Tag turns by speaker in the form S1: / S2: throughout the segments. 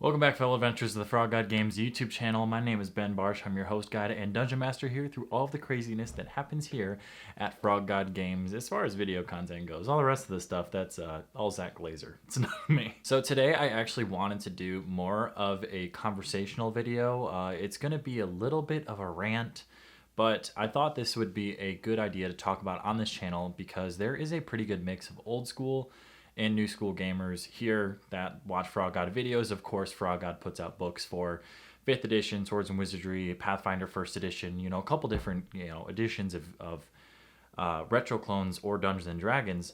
S1: Welcome back, fellow adventurers of the Frog God Games YouTube channel. My name is Ben Barsh. I'm your host, guide, and dungeon master here through all of the craziness that happens here at Frog God Games as far as video content goes. All the rest of the stuff, that's all Zach Glazer. It's not me. So today I actually wanted to do more of a conversational video. It's going to be a little bit of a rant, but I thought this would be a good idea to talk about on this channel because there is a pretty good mix of old school and new school gamers here that watch Frog God videos. Of course, Frog God puts out books for 5th edition, Swords and Wizardry, Pathfinder 1st edition, a couple different, editions of retro clones or Dungeons and Dragons.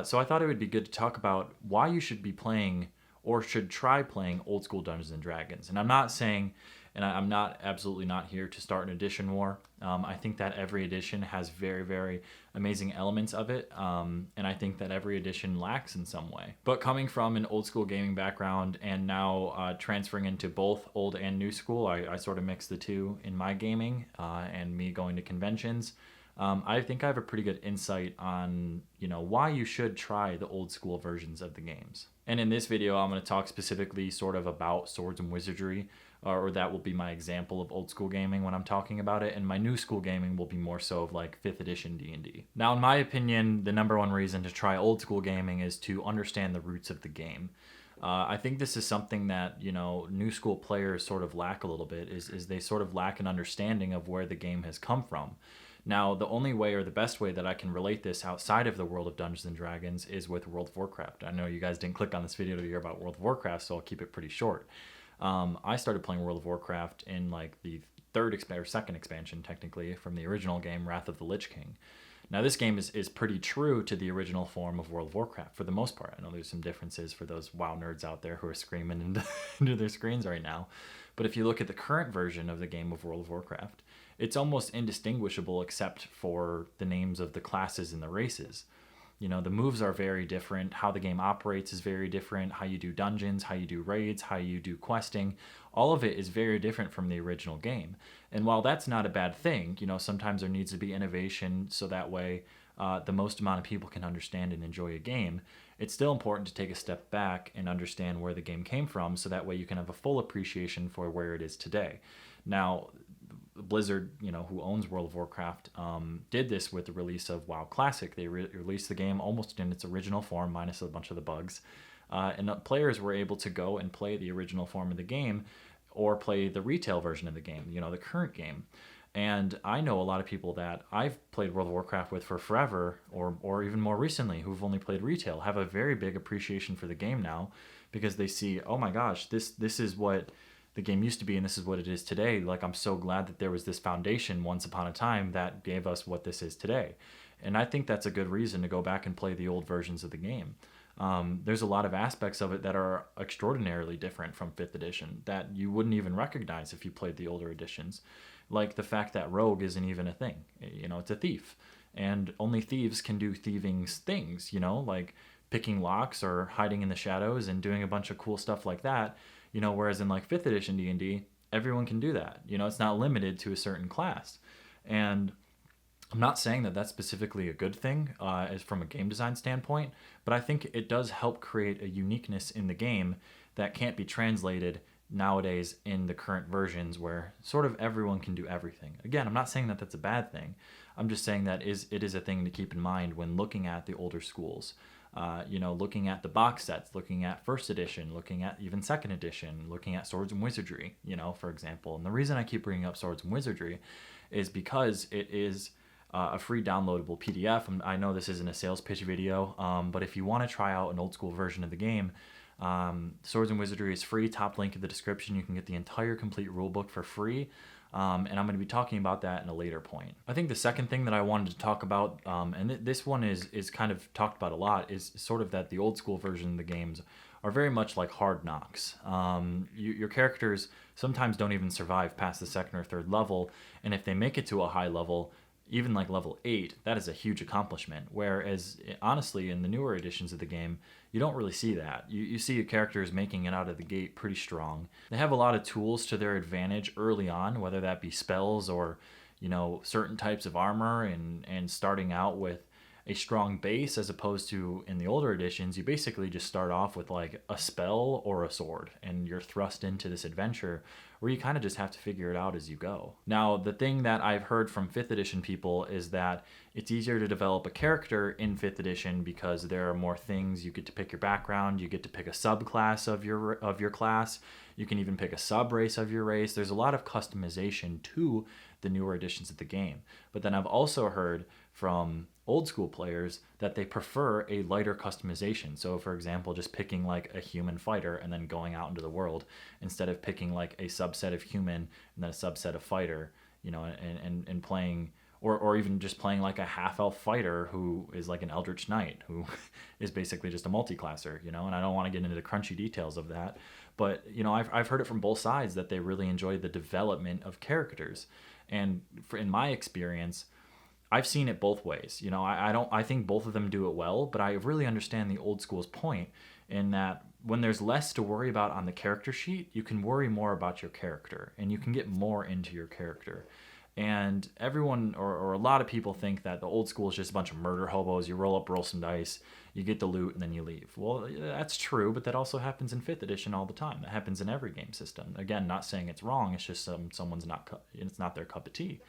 S1: So I thought it would be good to talk about why you should be playing or should try playing old school Dungeons and Dragons. And I'm not saying, and I'm not absolutely not here to start an edition war. I think that every edition has very, very amazing elements of it. And I think that every edition lacks in some way. But coming from an old school gaming background and now transferring into both old and new school, I sort of mix the two in my gaming and me going to conventions. I think I have a pretty good insight on, why you should try the old school versions of the games. And in this video, I'm going to talk specifically sort of about Swords and Wizardry, or that will be my example of old school gaming when I'm talking about it. And my new school gaming will be more so of like 5th edition D&D. Now, in my opinion, the number one reason to try old school gaming is to understand the roots of the game. I think this is something that, new school players sort of lack a little bit, is they sort of lack an understanding of where the game has come from. Now, the only way or the best way that I can relate this outside of the world of Dungeons and Dragons is with World of Warcraft. I know you guys didn't click on this video to hear about World of Warcraft, so I'll keep it pretty short. I started playing World of Warcraft in like the second expansion, technically, from the original game, Wrath of the Lich King. Now, this game is pretty true to the original form of World of Warcraft for the most part. I know there's some differences for those WoW nerds out there who are screaming into their screens right now. But if you look at the current version of the game of World of Warcraft, it's almost indistinguishable except for the names of the classes and the races. The moves are very different. How the game operates is very different. How you do dungeons, how you do raids, how you do questing, all of it is very different from the original game. And while that's not a bad thing, sometimes there needs to be innovation so that way the most amount of people can understand and enjoy a game. It's still important to take a step back and understand where the game came from so that way you can have a full appreciation for where it is today. Now, Blizzard, who owns World of Warcraft, did this with the release of WoW Classic. They released the game almost in its original form, minus a bunch of the bugs. And players were able to go and play the original form of the game or play the retail version of the game, the current game. And I know a lot of people that I've played World of Warcraft with for forever or even more recently who've only played retail have a very big appreciation for the game now because they see, oh my gosh, this is what the game used to be and this is what it is today. Like, I'm so glad that there was this foundation once upon a time that gave us what this is today. And I think that's a good reason to go back and play the old versions of the game. There's a lot of aspects of it that are extraordinarily different from 5th edition that you wouldn't even recognize if you played the older editions. Like the fact that rogue isn't even a thing. It's a thief. And only thieves can do thieving things, like picking locks or hiding in the shadows and doing a bunch of cool stuff like that. Whereas in like 5th edition D&D, everyone can do that. It's not limited to a certain class. And I'm not saying that that's specifically a good thing as from a game design standpoint, but I think it does help create a uniqueness in the game that can't be translated nowadays in the current versions where sort of everyone can do everything. Again, I'm not saying that that's a bad thing. I'm just saying that it is a thing to keep in mind when looking at the older schools. Looking at the box sets, looking at 1st edition, looking at even 2nd edition, looking at Swords and Wizardry, for example. And the reason I keep bringing up Swords and Wizardry is because it is a free downloadable PDF. I know this isn't a sales pitch video, but if you want to try out an old school version of the game, Swords and Wizardry is free. Top link in the description. You can get the entire complete rulebook for free. And I'm going to be talking about that in a later point. I think the second thing that I wanted to talk about, and this one is kind of talked about a lot, is sort of that the old school version of the games are very much like Hard Knocks. Your characters sometimes don't even survive past the 2nd or 3rd level, and if they make it to a high level, even like level 8, that is a huge accomplishment. Whereas, honestly, in the newer editions of the game, you don't really see that. You see your characters making it out of the gate pretty strong. They have a lot of tools to their advantage early on, whether that be spells or, certain types of armor and starting out with a strong base, as opposed to in the older editions, you basically just start off with like a spell or a sword, and you're thrust into this adventure where you kind of just have to figure it out as you go. Now, the thing that I've heard from 5th edition people is that it's easier to develop a character in 5th edition because there are more things. You get to pick your background, you get to pick a subclass of your class, you can even pick a sub-race of your race. There's a lot of customization to the newer editions of the game. But then I've also heard from old school players that they prefer a lighter customization. So for example, just picking like a human fighter and then going out into the world, instead of picking like a subset of human and then a subset of fighter, you know, and playing, or even just playing like a half-elf fighter who is like an Eldritch Knight, who is basically just a multi-classer, you know. And I don't want to get into the crunchy details of that, but you know, I've heard it from both sides that they really enjoy the development of characters. And in my experience, I've seen it both ways. You know, I think both of them do it well, but I really understand the old school's point in that when there's less to worry about on the character sheet, you can worry more about your character and you can get more into your character. And everyone, or a lot of people, think that the old school is just a bunch of murder hobos. You roll up, roll some dice, you get the loot, and then you leave. Well, that's true, but that also happens in 5th edition all the time. That happens in every game system. Again, not saying it's wrong. It's just it's not their cup of tea.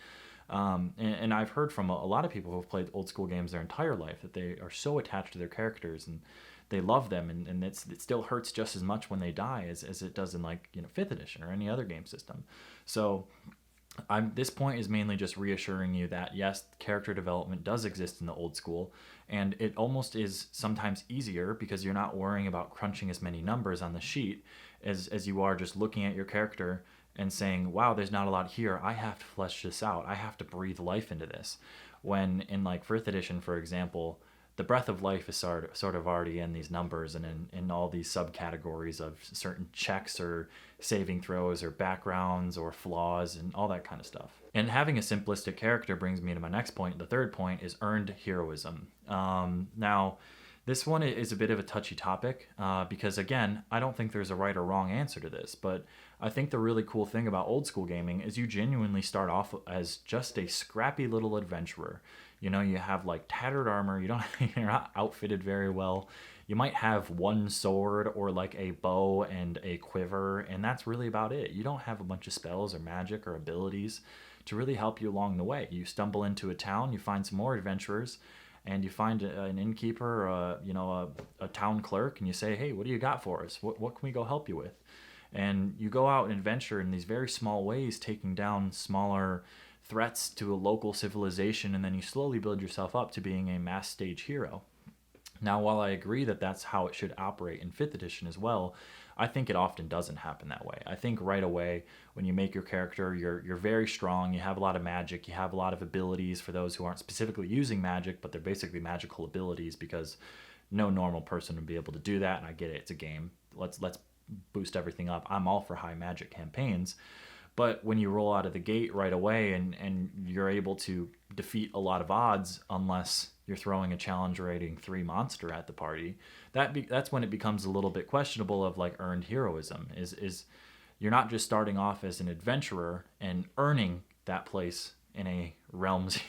S1: And I've heard from a lot of people who have played old school games their entire life that they are so attached to their characters and they love them, and it still hurts just as much when they die as it does in, like, you know, 5th edition or any other game system. So this point is mainly just reassuring you that yes, character development does exist in the old school, and it almost is sometimes easier because you're not worrying about crunching as many numbers on the sheet as you are just looking at your character and saying, wow, there's not a lot here. I have to flesh this out. I have to breathe life into this. When in like 5th edition, for example, the breath of life is sort of already in these numbers and in all these subcategories of certain checks or saving throws or backgrounds or flaws and all that kind of stuff. And having a simplistic character brings me to my next point. The third point is earned heroism. Now, this one is a bit of a touchy topic because, again, I don't think there's a right or wrong answer to this, but I think the really cool thing about old school gaming is you genuinely start off as just a scrappy little adventurer. You know, you have like tattered armor, you're not outfitted very well. You might have one sword or like a bow and a quiver, and that's really about it. You don't have a bunch of spells or magic or abilities to really help you along the way. You stumble into a town, you find some more adventurers, and you find an innkeeper, a town clerk, and you say, hey, what do you got for us? What can we go help you with? And you go out and adventure in these very small ways, taking down smaller threats to a local civilization, and then you slowly build yourself up to being a mass stage hero. Now, while I agree that that's how it should operate in 5th edition as well, I think it often doesn't happen that way. I think right away, when you make your character, you're very strong, you have a lot of magic, you have a lot of abilities for those who aren't specifically using magic, but they're basically magical abilities because no normal person would be able to do that, and I get it, it's a game. Let's boost everything up. I'm all for high magic campaigns. But when you roll out of the gate right away and you're able to defeat a lot of odds, unless you're throwing a challenge rating 3 monster at the party, that's when it becomes a little bit questionable of like earned heroism. Is you're not just starting off as an adventurer and earning that place in a realm's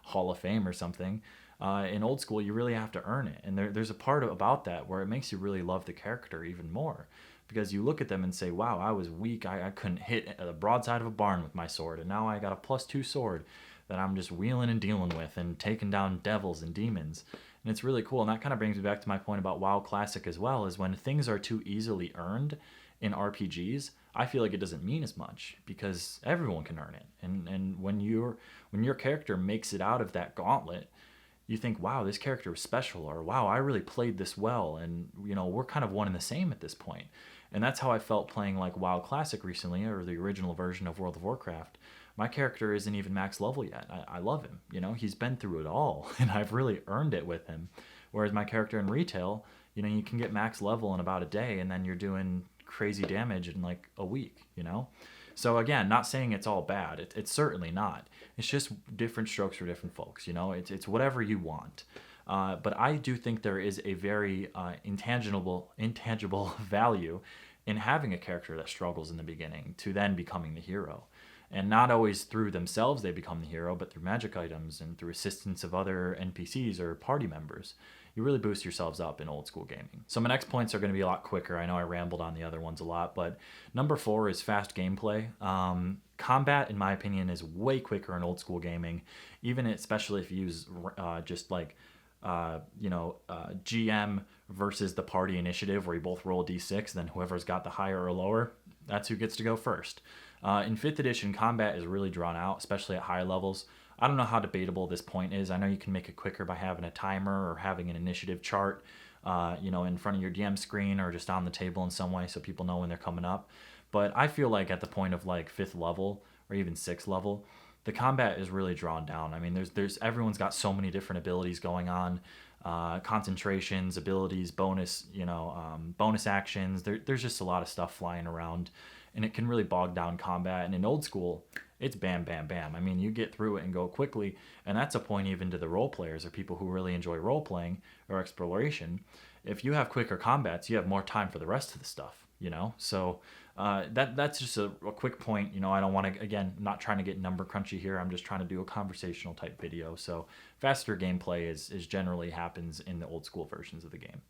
S1: Hall of Fame or something. In old school, you really have to earn it, and there's a part about that where it makes you really love the character even more. Because you look at them and say, wow, I was weak. I couldn't hit the broadside of a barn with my sword. And now I got a +2 sword that I'm just wheeling and dealing with and taking down devils and demons. And it's really cool. And that kind of brings me back to my point about WoW Classic as well, is when things are too easily earned in RPGs, I feel like it doesn't mean as much because everyone can earn it. And when your character makes it out of that gauntlet, you think, wow, this character is special, or wow, I really played this well, and we're kind of one and the same at this point. And that's how I felt playing like WoW Classic recently, or the original version of World of Warcraft. My character isn't even max level yet. I love him. He's been through it all, and I've really earned it with him. Whereas my character in retail, you can get max level in about a day, and then you're doing crazy damage in like a week. So again, not saying it's all bad. It's certainly not. It's just different strokes for different folks. It's whatever you want. But I do think there is a very intangible value in having a character that struggles in the beginning to then becoming the hero. And not always through themselves they become the hero, but through magic items and through assistance of other NPCs or party members. You really boost yourselves up in old school gaming. So my next points are going to be a lot quicker. I know I rambled on the other ones a lot, but number 4 is fast gameplay. Combat, in my opinion, is way quicker in old school gaming, even especially if you use just like GM versus the party initiative, where you both roll a d6, then whoever's got the higher or lower, that's who gets to go first. In 5th edition, combat is really drawn out, especially at higher levels. I don't know how debatable this point is. I know you can make it quicker by having a timer or having an initiative chart, in front of your DM screen or just on the table in some way so people know when they're coming up. But I feel like at the point of like 5th level or even 6th level, the combat is really drawn down. I mean, there's everyone's got so many different abilities going on, concentrations, abilities, bonus actions. There's just a lot of stuff flying around, and it can really bog down combat. And in old school, it's bam, bam, bam. I mean, you get through it and go quickly, and that's a point even to the role players or people who really enjoy role playing or exploration. If you have quicker combats, you have more time for the rest of the stuff, So that's just a quick point. I don't want to, again, I'm not trying to get number crunchy here. I'm just trying to do a conversational type video. So faster gameplay is generally happens in the old school versions of the game.